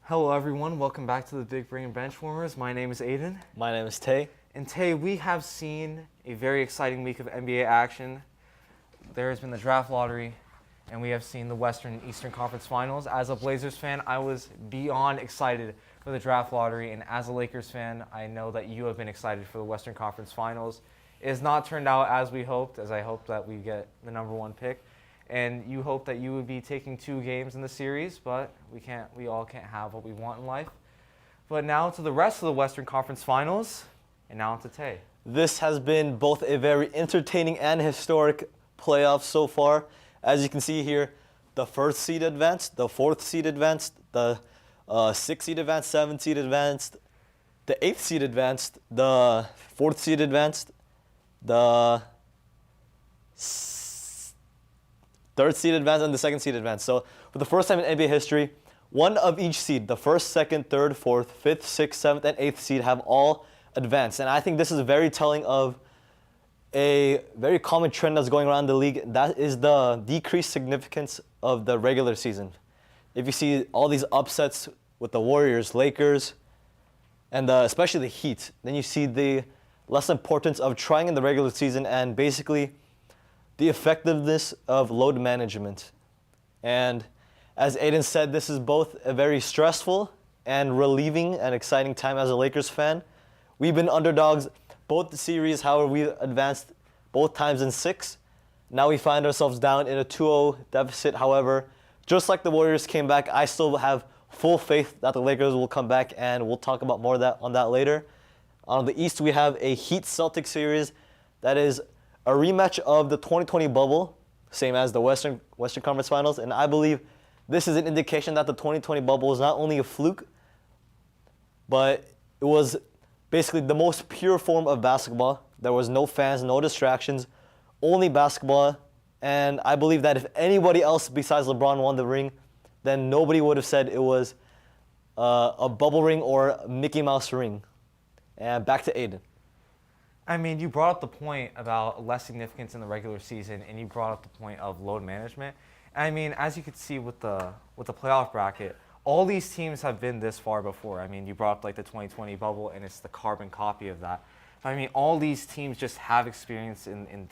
Hello everyone, welcome back to the Big Brain Benchwarmers. My name is Aiden. My name is Tay. And Tay, we have seen a very exciting week of NBA action. There has been the draft lottery, and we have seen the Western and Eastern Conference Finals. As a Blazers fan, I was beyond excited for the draft lottery, and as a Lakers fan, I know that you have been excited for the Western Conference Finals. It has not turned out as we hoped, as I hoped that we get the number one pick. And you hope that you would be taking 2 games in the series, but we all can't have what we want in life. But now to the rest of the Western Conference Finals, and now to Tay. This has been both a very entertaining and historic playoff so far. As you can see here, the 1st seed advanced, the 4th seed advanced, the 6th seed advanced, 7th seed advanced, the 8th seed advanced, the 4th seed advanced, the 3rd seed advanced, and the 2nd seed advanced. So for the first time in NBA history, one of each seed, the 1st, 2nd, 3rd, 4th, 5th, 6th, 7th, and 8th seed have all advanced. And I think this is very telling of a very common trend that's going around the league. That is the decreased significance of the regular season. If you see all these upsets with the Warriors, Lakers, and especially the Heat, then you see the less importance of trying in the regular season and basically the effectiveness of load management. And as Aiden said, this is both a very stressful and relieving and exciting time as a Lakers fan. We've been underdogs both the series, however, we advanced both times in 6. Now we find ourselves down in a 2-0 deficit. However, just like the Warriors came back, I still have full faith that the Lakers will come back, and we'll talk about more of that on that later. On the East, we have a Heat-Celtics series that is a rematch of the 2020 bubble, same as the Western Conference Finals, and I believe this is an indication that the 2020 bubble was not only a fluke, but it was basically the most pure form of basketball. There was no fans, no distractions, only basketball, and I believe that if anybody else besides LeBron won the ring, then nobody would have said it was a bubble ring or a Mickey Mouse ring. And back to Aiden. I mean, you brought up the point about less significance in the regular season, and you brought up the point of load management. I mean, as you could see with the playoff bracket, all these teams have been this far before. I mean, you brought up like the 2020 bubble, and it's the carbon copy of that. But, I mean, all these teams just have experience in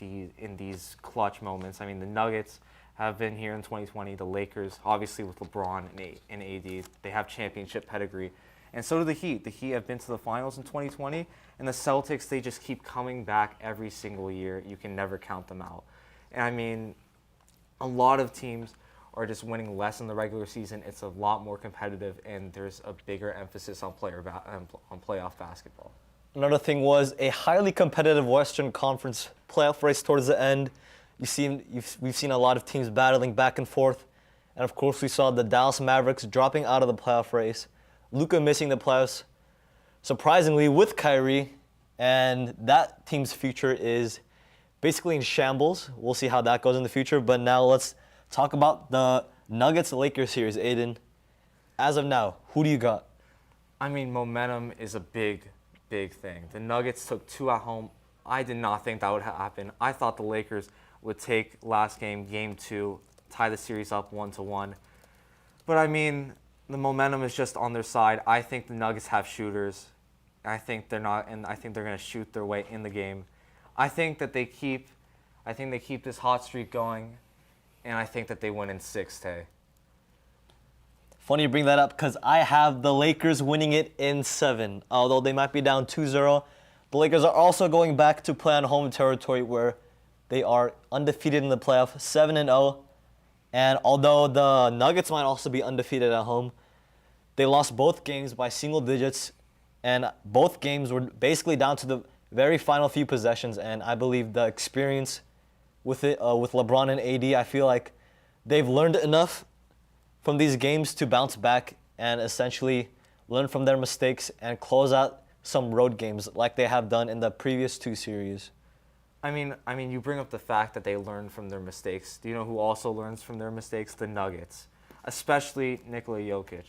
these clutch moments. I mean, the Nuggets have been here in 2020. The Lakers, obviously with LeBron and AD, they have championship pedigree. And so do the Heat. The Heat have been to the finals in 2020, and the Celtics, they just keep coming back every single year. You can never count them out. And I mean, a lot of teams are just winning less in the regular season. It's a lot more competitive, and there's a bigger emphasis on playoff basketball. Another thing was a highly competitive Western Conference playoff race towards the end. We've seen a lot of teams battling back and forth. And of course, we saw the Dallas Mavericks dropping out of the playoff race. Luka missing the playoffs, surprisingly, with Kyrie, and that team's future is basically in shambles. We'll see how that goes in the future, but now let's talk about the Nuggets-Lakers series. Aiden, as of now, who do you got? I mean, momentum is a big thing. The Nuggets took 2 at home. I did not think that would happen. I thought the Lakers would take last game, game 2, tie the series up 1-1. But I mean, the momentum is just on their side. I think the Nuggets have shooters. I think they're not, and I think they're going to shoot their way in the game. I think they keep this hot streak going, and I think that they win in 6, Tay. Funny you bring that up because I have the Lakers winning it in 7. Although they might be down 2-0, the Lakers are also going back to play on home territory where they are undefeated in the playoff, 7-0. And although the Nuggets might also be undefeated at home, they lost both games by single digits, and both games were basically down to the very final few possessions. And I believe the experience with LeBron and AD, I feel like they've learned enough from these games to bounce back and essentially learn from their mistakes and close out some road games like they have done in the previous 2 series. I mean, you bring up the fact that they learn from their mistakes. Do you know who also learns from their mistakes? The Nuggets, especially Nikola Jokic.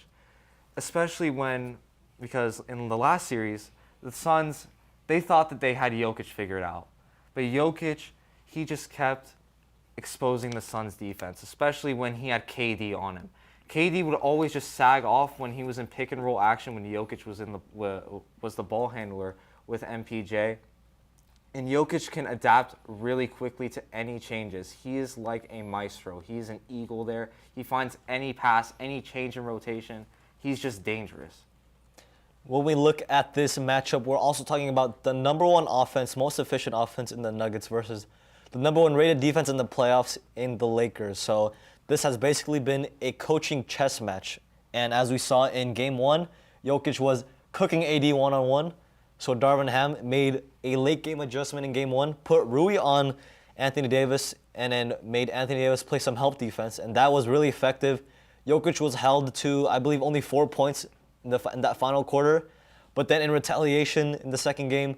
Because in the last series, the Suns, they thought that they had Jokic figured out. But Jokic, he just kept exposing the Suns' defense, especially when he had KD on him. KD would always just sag off when he was in pick and roll action when Jokic was the ball handler with MPJ. And Jokic can adapt really quickly to any changes. He is like a maestro. He's an eagle there. He finds any pass, any change in rotation. He's just dangerous. When we look at this matchup, we're also talking about the number one offense, most efficient offense in the Nuggets versus the number one rated defense in the playoffs in the Lakers. So this has basically been a coaching chess match. And as we saw in game one, Jokic was cooking AD one-on-one. So Darvin Ham made a late game adjustment in game one, put Rui on Anthony Davis, and then made Anthony Davis play some help defense. And that was really effective. Jokic was held to, I believe, only 4 points in that final quarter. But then in retaliation in the second game,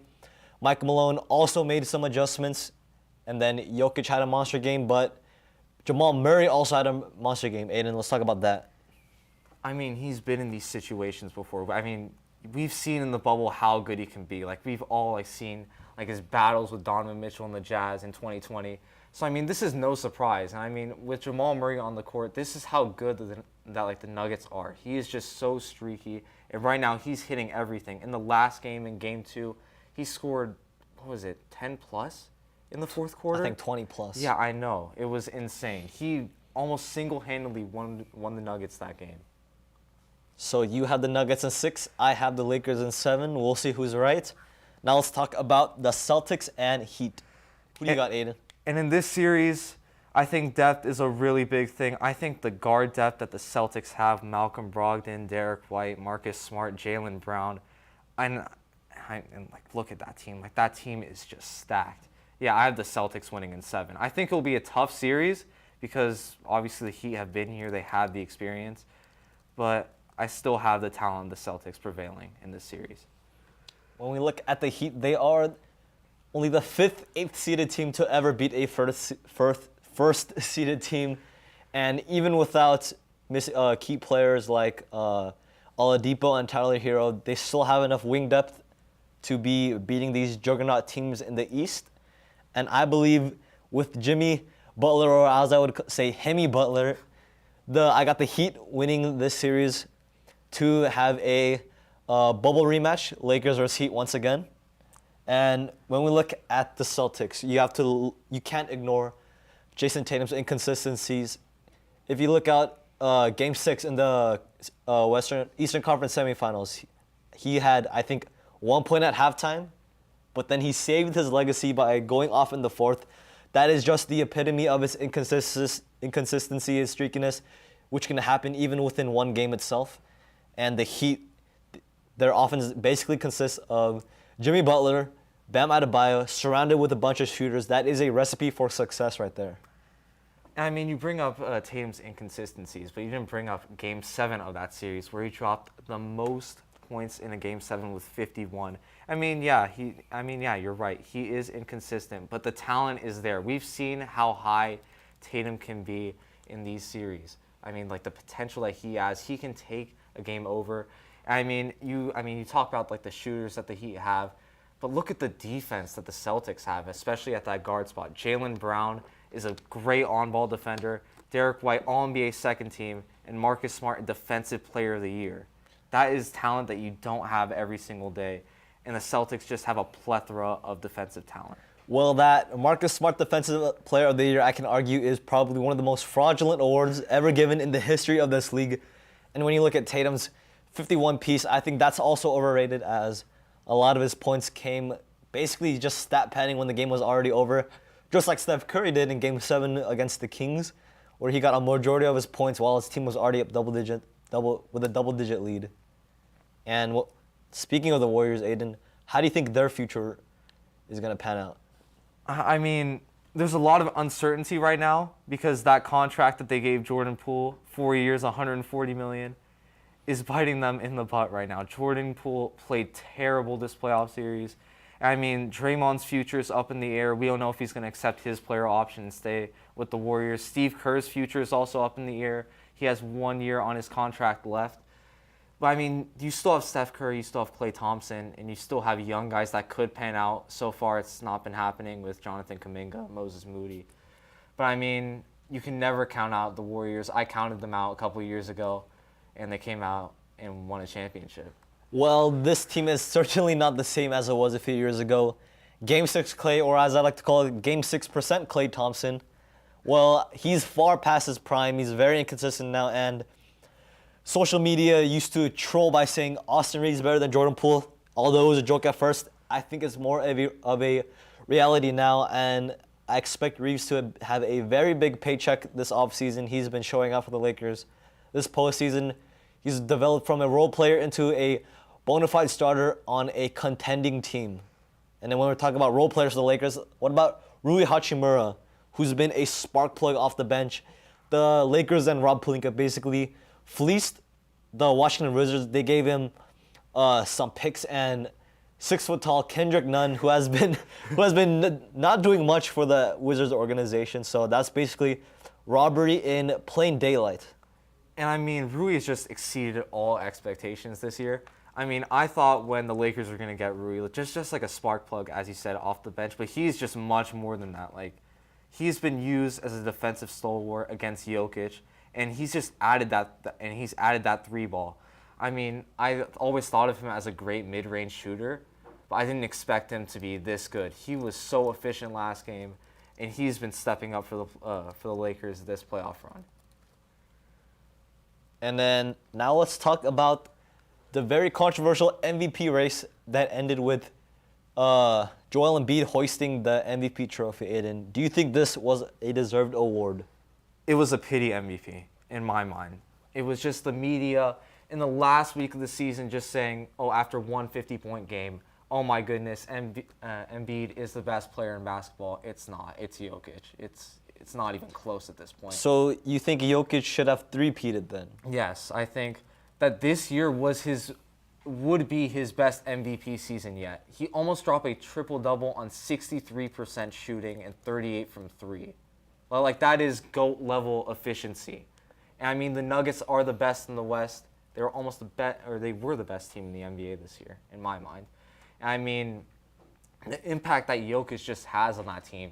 Mike Malone also made some adjustments. And then Jokic had a monster game, but Jamal Murray also had a monster game. Aiden, let's talk about that. I mean, he's been in these situations before. I mean, we've seen in the bubble how good he can be. Like, we've all seen his battles with Donovan Mitchell and the Jazz in 2020. So I mean, this is no surprise. And I mean, with Jamal Murray on the court, this is how good the Nuggets are. He is just so streaky, and right now he's hitting everything. In the last game, in Game 2, he scored 10 plus in the fourth quarter. I think 20 plus. Yeah, I know. It was insane. He almost single-handedly won the Nuggets that game. So you have the Nuggets in 6. I have the Lakers in 7. We'll see who's right. Now let's talk about the Celtics and Heat. Who do you got, Aiden? And in this series, I think depth is a really big thing. I think the guard depth that the Celtics have, Malcolm Brogdon, Derek White, Marcus Smart, Jaylen Brown, and look at that team. Like, that team is just stacked. Yeah, I have the Celtics winning in 7. I think it'll be a tough series because obviously the Heat have been here. They have the experience. But I still have the talent of the Celtics prevailing in this series. When we look at the Heat, they are only the 5th, 8th seeded team to ever beat a first seeded team. And even without key players like Oladipo and Tyler Hero, they still have enough wing depth to be beating these juggernaut teams in the East. And I believe with Jimmy Butler, or as I would say, Hemi Butler, I got the Heat winning this series to have a bubble rematch, Lakers versus Heat once again. And when we look at the Celtics, you can't ignore Jason Tatum's inconsistencies. If you look out Game 6 in the Eastern Conference semifinals, he had, I think, 1 point at halftime, but then he saved his legacy by going off in the fourth. That is just the epitome of his inconsistency, his streakiness, which can happen even within one game itself. And the Heat, their offense basically consists of Jimmy Butler, Bam Adebayo, surrounded with a bunch of shooters. That is a recipe for success right there. I mean, you bring up Tatum's inconsistencies, but you didn't bring up Game 7 of that series where he dropped the most points in a Game 7 with 51. I mean, yeah, you're right. He is inconsistent, but the talent is there. We've seen how high Tatum can be in these series. I mean, like, the potential that he has, he can take a game over. You talk about like the shooters that the Heat have, but look at the defense that the Celtics have, especially at that guard spot. Jaylen Brown is a great on-ball defender. Derek White, All-NBA second team, and Marcus Smart, Defensive Player of the Year. That is talent that you don't have every single day, and the Celtics just have a plethora of defensive talent. Well, that Marcus Smart Defensive Player of the Year, I can argue, is probably one of the most fraudulent awards ever given in the history of this league. And when you look at Tatum's 51 piece, I think that's also overrated, as a lot of his points came basically just stat padding when the game was already over, just like Steph Curry did in Game 7 against the Kings, where he got a majority of his points while his team was already up with a double-digit lead. And speaking of the Warriors, Aiden, how do you think their future is going to pan out? I mean, there's a lot of uncertainty right now because that contract that they gave Jordan Poole, 4 years, $140 million, is biting them in the butt right now. Jordan Poole played terrible this playoff series. I mean, Draymond's future is up in the air. We don't know if he's going to accept his player option and stay with the Warriors. Steve Kerr's future is also up in the air. He has 1 year on his contract left. But I mean, you still have Steph Curry, you still have Klay Thompson, and you still have young guys that could pan out. So far, it's not been happening with Jonathan Kuminga, Moses Moody. But I mean, you can never count out the Warriors. I counted them out a couple years ago, and they came out and won a championship. Well, this team is certainly not the same as it was a few years ago. Game 6 Clay, or as I like to call it, Game 6% Clay Thompson. Well, he's far past his prime. He's very inconsistent now, and social media used to troll by saying Austin Reeves is better than Jordan Poole. Although it was a joke at first, I think it's more of a reality now, and I expect Reeves to have a very big paycheck this offseason. He's been showing out for the Lakers this postseason. He's developed from a role player into a bona fide starter on a contending team. And then when we're talking about role players for the Lakers, what about Rui Hachimura, who's been a spark plug off the bench? The Lakers and Rob Pelinka basically fleeced the Washington Wizards. They gave him some picks and 6-foot-tall Kendrick Nunn, who has been not doing much for the Wizards organization. So that's basically robbery in plain daylight. And I mean, Rui has just exceeded all expectations this year. I mean, I thought when the Lakers were going to get Rui, just like a spark plug, as you said, off the bench, but he's just much more than that. Like, he's been used as a defensive stalwart against Jokic, and he's just added that three ball. I mean, I always thought of him as a great mid-range shooter, but I didn't expect him to be this good. He was so efficient last game, and he's been stepping up for the Lakers this playoff run. And then now let's talk about the very controversial MVP race that ended with Joel Embiid hoisting the MVP trophy. Aiden, do you think this was a deserved award? It was a pity MVP in my mind. It was just the media in the last week of the season just saying, oh, after one 50-point game, oh my goodness, Embiid is the best player in basketball. It's not. It's Jokic. It's not even close at this point. So you think Jokic should have three-peated then? Yes, I think that this year would be his best MVP season yet. He almost dropped a triple-double on 63% shooting and 38 from three. Well, like, that is GOAT-level efficiency. And I mean, the Nuggets are the best in the West. They were they were the best team in the NBA this year, in my mind. And I mean, the impact that Jokic just has on that team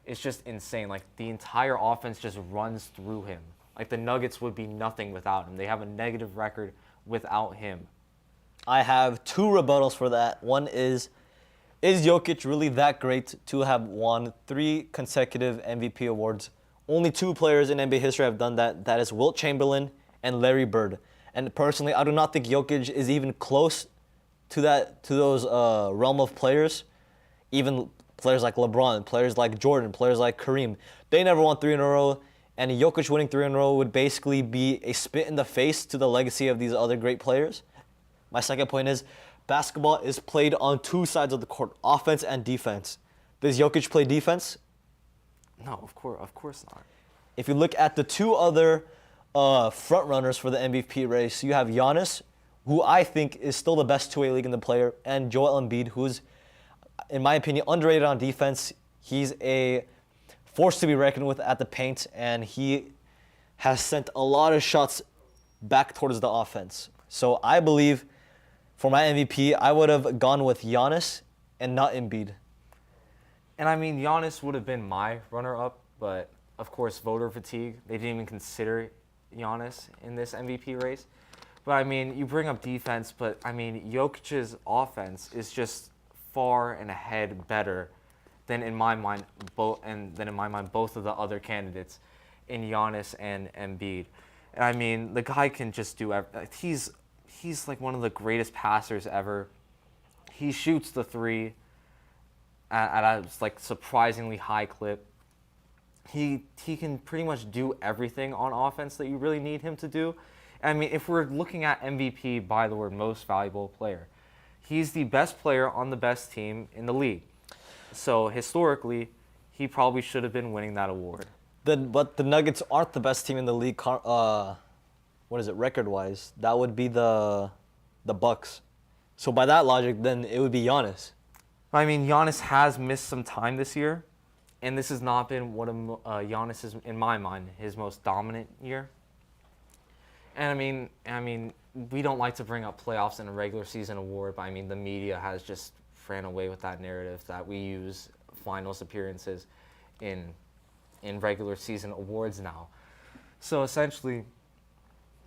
is just insane. Like, the entire offense just runs through him. Like, the Nuggets would be nothing without him. They have a negative record without him. I have two rebuttals for that. One is Jokic really that great to have won 3 consecutive MVP awards? Only 2 players in NBA history have done that. That is Wilt Chamberlain and Larry Bird. And personally, I do not think Jokic is even close to those realm of players. Even players like LeBron, players like Jordan, players like Kareem, they never won 3 in a row. And Jokic winning 3 in a row would basically be a spit in the face to the legacy of these other great players. My second point is basketball is played on 2 sides of the court, offense and defense. Does Jokic play defense? No, of course not. If you look at the 2 other front runners for the MVP race, you have Giannis, who I think is still the best two-way league in the player, and Joel Embiid, who's, in my opinion, underrated on defense. He's a force to be reckoned with at the paint, and he has sent a lot of shots back towards the offense. So I believe for my MVP, I would have gone with Giannis and not Embiid. And I mean, Giannis would have been my runner-up, but of course, voter fatigue. They didn't even consider Giannis in this MVP race. But I mean, you bring up defense, but I mean, Jokic's offense is just far and ahead better than in my mind both of the other candidates in Giannis and Embiid. And I mean, the guy can just do everything. He's like one of the greatest passers ever. He shoots the 3 at a like surprisingly high clip. He can pretty much do everything on offense that you really need him to do. I mean, if we're looking at MVP by the word most valuable player, he's the best player on the best team in the league. So historically, he probably should have been winning that award. But the Nuggets aren't the best team in the league. Record-wise? That would be the Bucks. So by that logic, then it would be Giannis. I mean, Giannis has missed some time this year, and this has not been one of Giannis is, in my mind, his most dominant year. And I mean, we don't like to bring up playoffs in a regular season award, but I mean, the media has just ran away with that narrative that we use finals appearances in in regular season awards now. So essentially,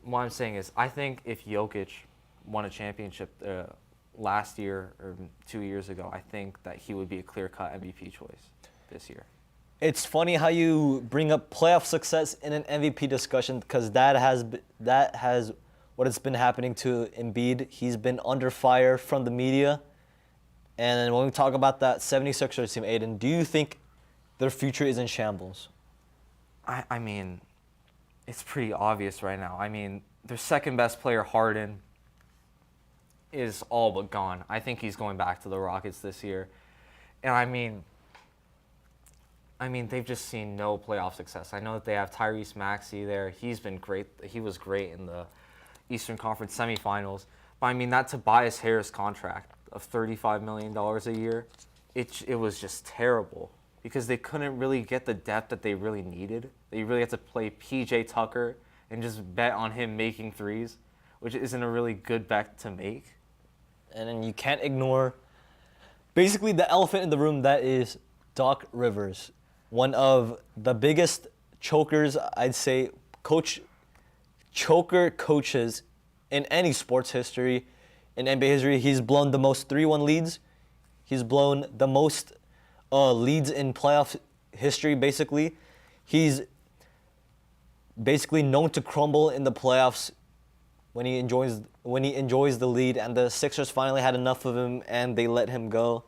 what I'm saying is, I think if Jokic won a championship last year or 2 years ago, I think that he would be a clear-cut MVP choice this year. It's funny how you bring up playoff success in an MVP discussion because that has what has been happening to Embiid. He's been under fire from the media. And when we talk about that 76ers team, Aiden, do you think their future is in shambles? I mean, it's pretty obvious right now. I mean, their second best player, Harden, is all but gone. I think he's going back to the Rockets this year. And I mean, they've just seen no playoff success. I know that they have Tyrese Maxey there. He's been great. He was great in the Eastern Conference semifinals. But I mean, that Tobias Harris contract of $35 million a year, it was just terrible because they couldn't really get the depth that they really needed. They really had to play PJ Tucker and just bet on him making threes, which isn't a really good bet to make. And then you can't ignore basically the elephant in the room that is Doc Rivers. One of the biggest chokers, I'd say, choker coaches in any sports history, in NBA history. He's blown the most 3-1 leads. He's blown the most leads in playoff history, basically. He's basically known to crumble in the playoffs when he enjoys the lead, and the Sixers finally had enough of him and they let him go.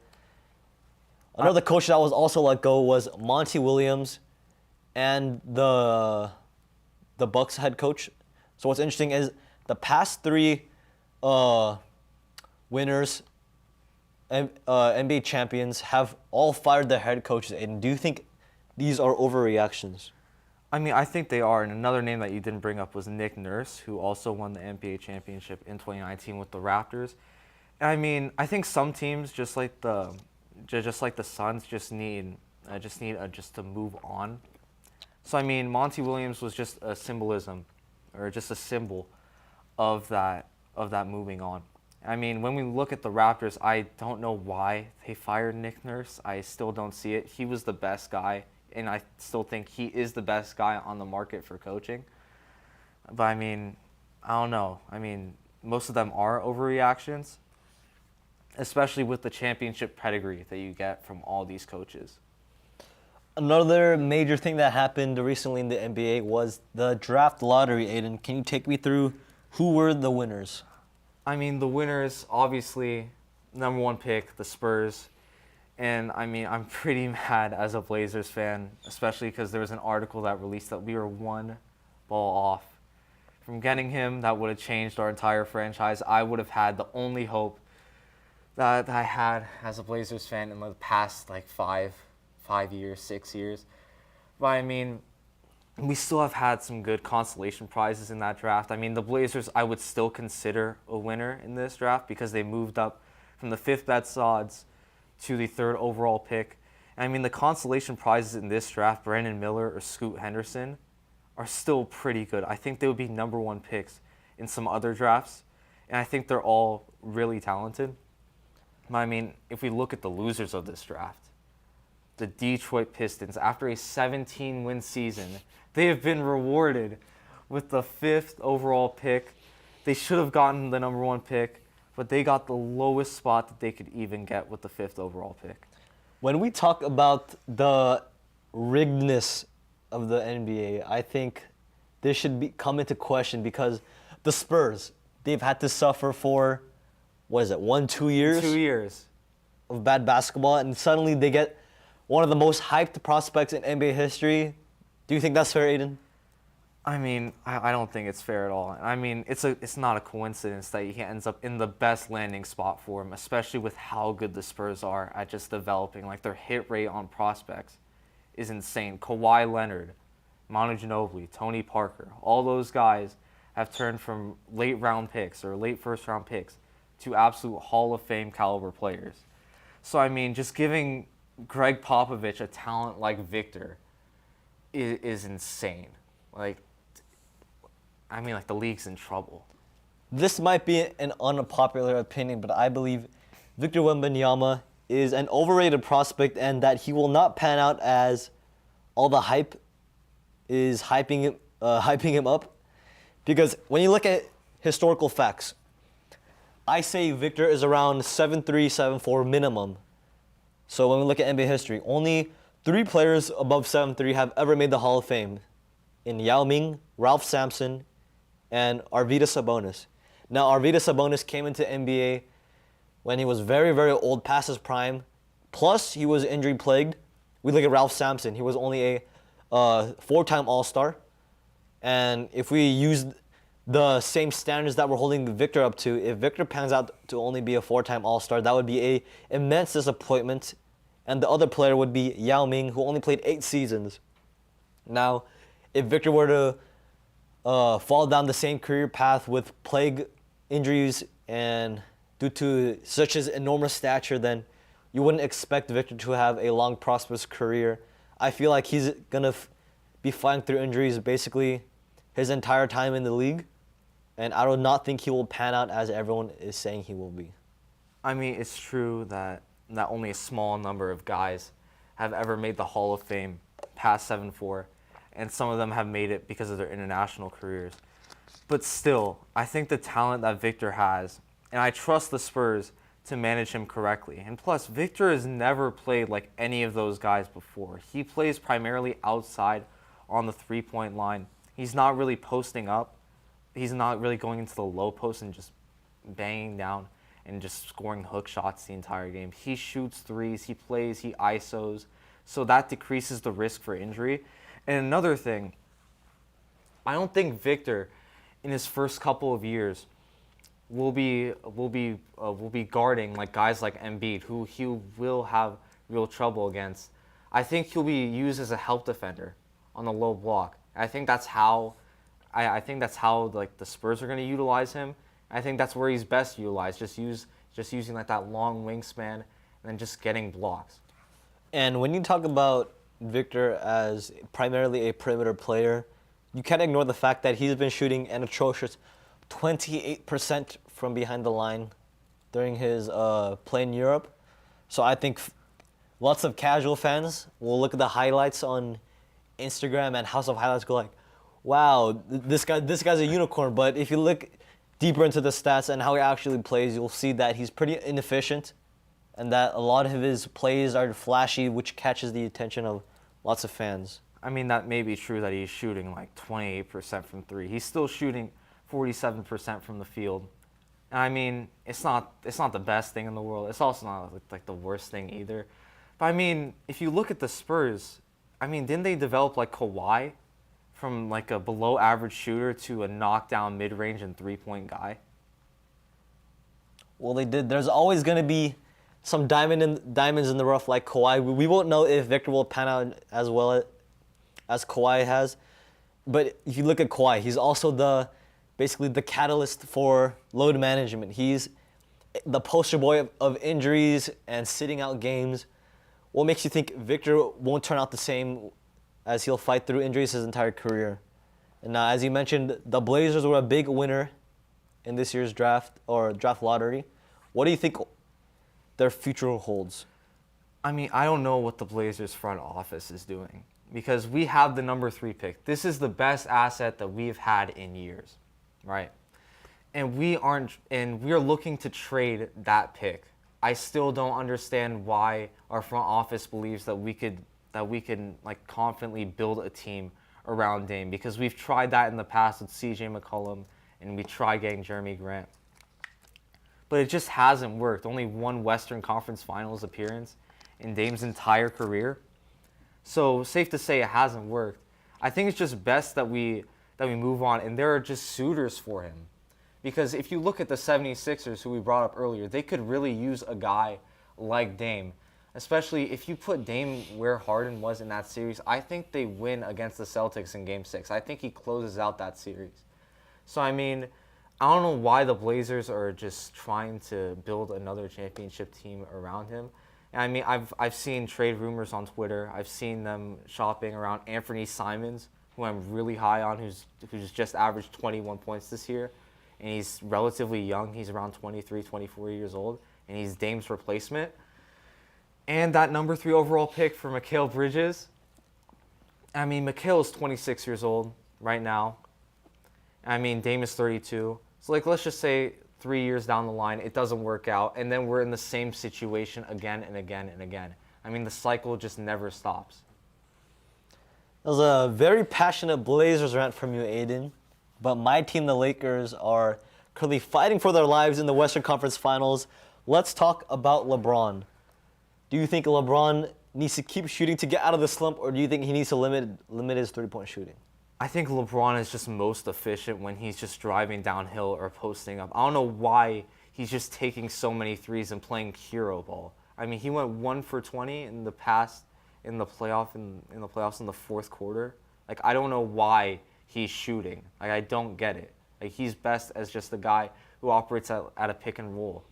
Another coach that was also let go was Monty Williams and the Bucks head coach. So what's interesting is the past three winners, NBA champions, have all fired their head coaches. And do you think these are overreactions? I mean, I think they are. And another name that you didn't bring up was Nick Nurse, who also won the NBA championship in 2019 with the Raptors. And I mean, I think some teams, just like the Suns, just need to move on. So I mean, Monty Williams was just a symbolism, or just a symbol of that moving on. I mean, when we look at the Raptors, I don't know why they fired Nick Nurse. I still don't see it. He was the best guy, and I still think he is the best guy on the market for coaching. But I mean, I don't know. I mean, most of them are overreactions, especially with the championship pedigree that you get from all these coaches. Another major thing that happened recently in the NBA was the draft lottery, Aiden. Can you take me through who were the winners? I mean, the winners, obviously, number one pick, the Spurs. And I mean, I'm pretty mad as a Blazers fan, especially because there was an article that released that we were one ball off from getting him. That would have changed our entire franchise. I would have had the only hope that I had as a Blazers fan in the past, like 5 years, 6 years. But I mean, we still have had some good consolation prizes in that draft. I mean, the Blazers, I would still consider a winner in this draft because they moved up from the 5th best odds to the 3rd overall pick. And I mean, the consolation prizes in this draft, Brandon Miller or Scoot Henderson, are still pretty good. I think they would be number 1 picks in some other drafts. And I think they're all really talented. I mean, if we look at the losers of this draft, the Detroit Pistons, after a 17-win season, they have been rewarded with the 5th overall pick. They should have gotten the number 1 pick, but they got the lowest spot that they could even get with the 5th overall pick. When we talk about the riggedness of the NBA, I think this should come into question because the Spurs, they've had to suffer for, 2 years? 2 years. Of bad basketball, and suddenly they get one of the most hyped prospects in NBA history. Do you think that's fair, Aiden? I mean, I don't think it's fair at all. I mean, it's not a coincidence that he ends up in the best landing spot for him, especially with how good the Spurs are at just developing. Like, their hit rate on prospects is insane. Kawhi Leonard, Manu Ginobili, Tony Parker, all those guys have turned from late round picks or late first round picks to absolute Hall of Fame caliber players. So, I mean, just giving Greg Popovich a talent like Victor is insane. Like, I mean, like, the league's in trouble. This might be an unpopular opinion, but I believe Victor Wembanyama is an overrated prospect and that he will not pan out as all the hype is hyping him up, because when you look at historical facts, I say Victor is around 7'3", 7'4" minimum. So when we look at NBA history, only 3 players above 7'3" have ever made the Hall of Fame, in Yao Ming, Ralph Sampson, and Arvydas Sabonis. Now, Arvydas Sabonis came into NBA when he was very, very old, past his prime. Plus, he was injury plagued. We look at Ralph Sampson. He was only a 4-time All-Star. And if we use the same standards that we're holding Victor up to, if Victor pans out to only be a 4-time All-Star, that would be a immense disappointment. And the other player would be Yao Ming, who only played 8 seasons. Now, if Victor were to fall down the same career path with plague injuries and due to such his enormous stature, then you wouldn't expect Victor to have a long, prosperous career. I feel like he's going to be fighting through injuries basically his entire time in the league. And I do not think he will pan out as everyone is saying he will be. I mean, it's true that only a small number of guys have ever made the Hall of Fame past 7'4", and some of them have made it because of their international careers. But still, I think the talent that Victor has, and I trust the Spurs to manage him correctly. And plus, Victor has never played like any of those guys before. He plays primarily outside on the three-point line. He's not really posting up. He's not really going into the low post and just banging down and just scoring hook shots the entire game. He shoots threes, he plays, he ISOs, so that decreases the risk for injury. And another thing, I don't think Victor, in his first couple of years, will be guarding like guys like Embiid, who he will have real trouble against. I think he'll be used as a help defender on the low block. I think that's how like the Spurs are going to utilize him. I think that's where he's best utilized. Just using like that long wingspan and then just getting blocks. And when you talk about Victor as primarily a perimeter player, you can't ignore the fact that he's been shooting an atrocious 28% from behind the line during his play in Europe. So I think lots of casual fans will look at the highlights on Instagram and House of Highlights, go like, wow, this guy's a unicorn. But if you look deeper into the stats and how he actually plays, you'll see that he's pretty inefficient and that a lot of his plays are flashy, which catches the attention of lots of fans. I mean, that may be true that he's shooting like 28% from 3. He's still shooting 47% from the field. And I mean, it's not the best thing in the world. It's also not like the worst thing either. But I mean, if you look at the Spurs, I mean, didn't they develop like Kawhi from like a below average shooter to a knockdown mid-range and three-point guy? Well, they did. There's always going to be some diamonds in the rough like Kawhi. We won't know if Victor will pan out as well as Kawhi has. But if you look at Kawhi, he's also basically the catalyst for load management. He's the poster boy of injuries and sitting out games. What makes you think Victor won't turn out the same as he'll fight through injuries his entire career? And as you mentioned, the Blazers were a big winner in this year's draft lottery. What do you think their future holds? I mean, I don't know what the Blazers front office is doing because we have the number 3 pick. This is the best asset that we've had in years, right? And we're looking to trade that pick. I still don't understand why our front office believes that we can like confidently build a team around Dame, because we've tried that in the past with CJ McCollum and we tried getting Jeremy Grant. But it just hasn't worked. Only one Western Conference Finals appearance in Dame's entire career. So safe to say it hasn't worked. I think it's just best that we move on, and there are just suitors for him. Because if you look at the 76ers, who we brought up earlier, they could really use a guy like Dame. Especially if you put Dame where Harden was in that series, I think they win against the Celtics in Game 6. I think he closes out that series. So, I mean, I don't know why the Blazers are just trying to build another championship team around him. And I mean, I've seen trade rumors on Twitter. I've seen them shopping around Anthony Simons, who I'm really high on, who's just averaged 21 points this year. And he's relatively young. He's around 23, 24 years old. And he's Dame's replacement. And that number 3 overall pick for Mikal Bridges. I mean, Mikhail's 26 years old right now. I mean, Dame is 32. So, like, let's just say 3 years down the line, it doesn't work out, and then we're in the same situation again and again and again. I mean, the cycle just never stops. That was a very passionate Blazers rant from you, Aiden. But my team, the Lakers, are currently fighting for their lives in the Western Conference Finals. Let's talk about LeBron. Do you think LeBron needs to keep shooting to get out of the slump, or do you think he needs to limit his three-point shooting? I think LeBron is just most efficient when he's just driving downhill or posting up. I don't know why he's just taking so many threes and playing hero ball. I mean, he went 1 for 20 in the playoffs in the fourth quarter. Like, I don't know why he's shooting. Like, I don't get it. Like, he's best as just the guy who operates at a pick and roll.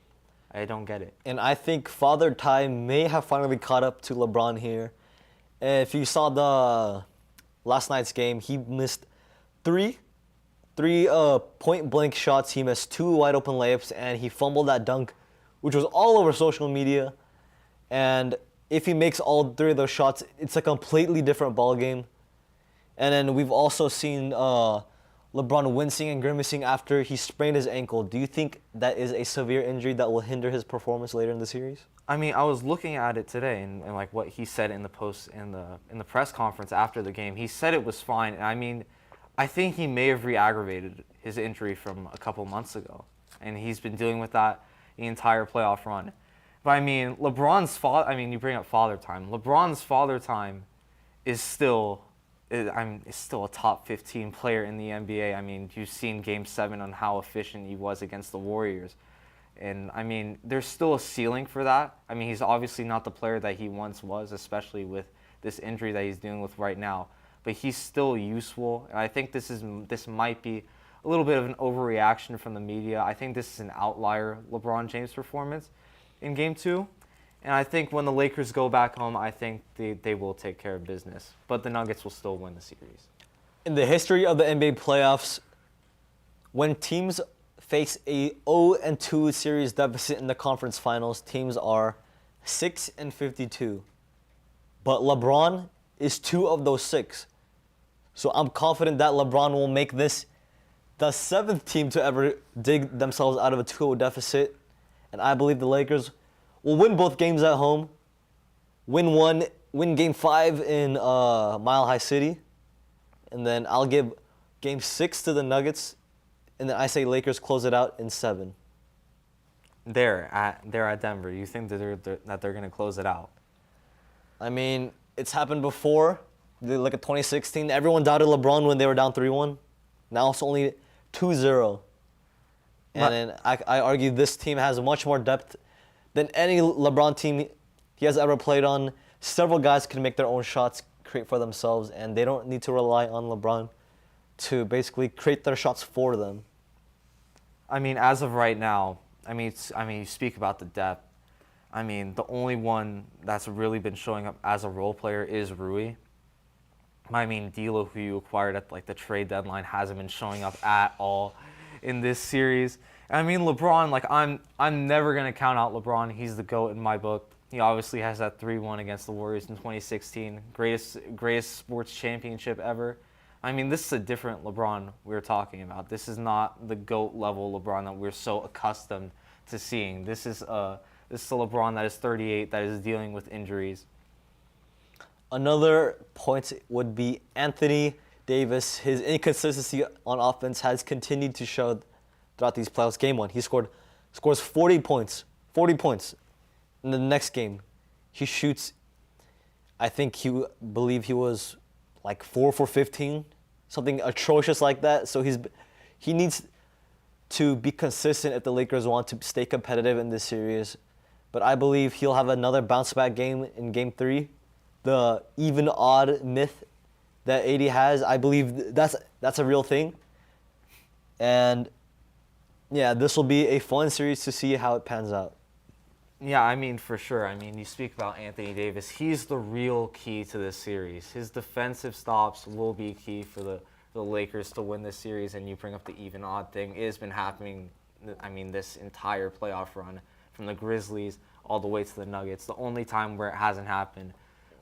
I don't get it. And I think Father Time may have finally caught up to LeBron here. If you saw the last night's game, he missed three point-blank shots. He missed 2 wide-open layups, and he fumbled that dunk, which was all over social media. And if he makes all 3 of those shots, it's a completely different ball game. And then we've also seen LeBron wincing and grimacing after he sprained his ankle. Do you think that is a severe injury that will hinder his performance later in the series? I mean, I was looking at it today and like what he said in the press conference after the game. He said it was fine. And I mean, I think he may have re-aggravated his injury from a couple months ago, and he's been dealing with that the entire playoff run. But I mean, LeBron's father. I mean, you bring up father time. LeBron's father time is still a top 15 player in the NBA. I mean, you've seen Game 7 on how efficient he was against the Warriors. And, I mean, there's still a ceiling for that. I mean, he's obviously not the player that he once was, especially with this injury that he's dealing with right now. But he's still useful. And I think this might be a little bit of an overreaction from the media. I think this is an outlier LeBron James performance in Game 2. And I think when the Lakers go back home, I think they will take care of business. But the Nuggets will still win the series. In the history of the NBA playoffs, when teams face a 0-2 series deficit in the conference finals, teams are 6-52. But LeBron is 2 of those 6. So I'm confident that LeBron will make this the 7th team to ever dig themselves out of a 2-0 deficit. And I believe the Lakers will win both games at home, win Game 5 in Mile High City, and then I'll give Game 6 to the Nuggets, and then I say Lakers close it out in 7. They're at Denver. You think that they're going to close it out? I mean, it's happened before. Look at 2016. Everyone doubted LeBron when they were down 3-1. Now it's only 2-0. And then I argue this team has much more depth than any LeBron team he has ever played on. Several guys can make their own shots, create for themselves, and they don't need to rely on LeBron to basically create their shots for them. I mean, as of right now, I mean, you speak about the depth. I mean, the only one that's really been showing up as a role player is Rui. I mean, D'Lo, who you acquired at like the trade deadline, hasn't been showing up at all in this series. I mean, LeBron, like I'm never gonna count out LeBron. He's the GOAT in my book. He obviously has that 3-1 against the Warriors in 2016, greatest sports championship ever. I mean, this is a different LeBron we're talking about. This is not the GOAT level LeBron that we're so accustomed to seeing. This is a LeBron that is 38, that is dealing with injuries. Another point would be Anthony Davis. His inconsistency on offense has continued to show throughout these playoffs. Game 1, he scores 40 points. 40 points. In the next game, he shoots, I think he was like 4 for 15, something atrocious like that. So he needs to be consistent if the Lakers want to stay competitive in this series. But I believe he'll have another bounce-back game in Game 3. The even-odd myth that AD has, I believe that's a real thing. And yeah, this will be a fun series to see how it pans out. Yeah, I mean, for sure. I mean, you speak about Anthony Davis. He's the real key to this series. His defensive stops will be key for the Lakers to win this series. And you bring up the even-odd thing. It has been happening, I mean, this entire playoff run from the Grizzlies all the way to the Nuggets. The only time where it hasn't happened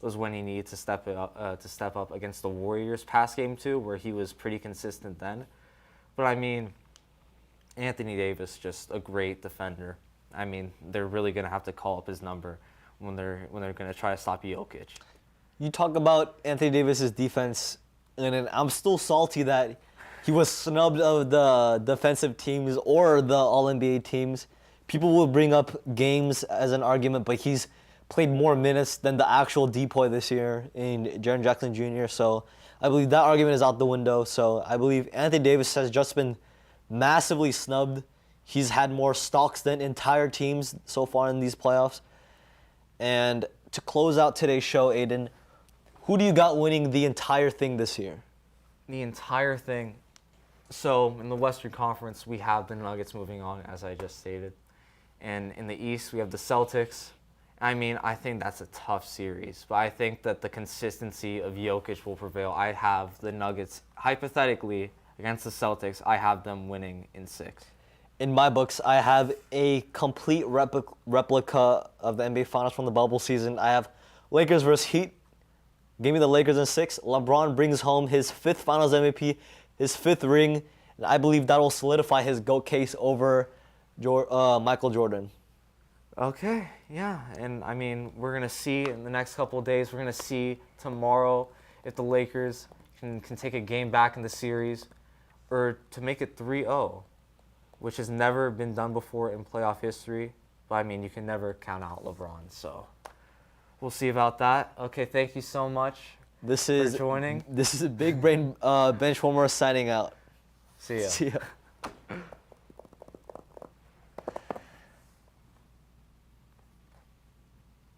was when he needed to step up against the Warriors past game 2, where he was pretty consistent then. But I mean, Anthony Davis, just a great defender. I mean, they're really gonna have to call up his number when they're gonna try to stop Jokic. You talk about Anthony Davis's defense, and then I'm still salty that he was snubbed of the defensive teams or the All-NBA teams. People will bring up games as an argument, but he's played more minutes than the actual depoy this year in Jaren Jackson Jr. So I believe that argument is out the window. So I believe Anthony Davis has just been massively snubbed. He's had more stocks than entire teams so far in these playoffs. And to close out today's show, Aiden, who do you got winning the entire thing this year? The entire thing. So in the Western Conference, we have the Nuggets moving on, as I just stated. And in the East, we have the Celtics. I mean, I think that's a tough series, but I think that the consistency of Jokic will prevail. I have the Nuggets, hypothetically, against the Celtics, I have them winning in 6. In my books, I have a complete replica of the NBA Finals from the bubble season. I have Lakers versus Heat. Give me the Lakers in 6. LeBron brings home his 5th Finals MVP, his 5th ring, and I believe that will solidify his GOAT case over Michael Jordan. Okay, yeah, and I mean, we're going to see in the next couple of days, we're going to see tomorrow if the Lakers can take a game back in the series or to make it 3-0, which has never been done before in playoff history. But I mean, you can never count out LeBron, so we'll see about that. Okay, thank you so much for joining. This is a Big Brain Benchwarmer signing out. See ya. See ya.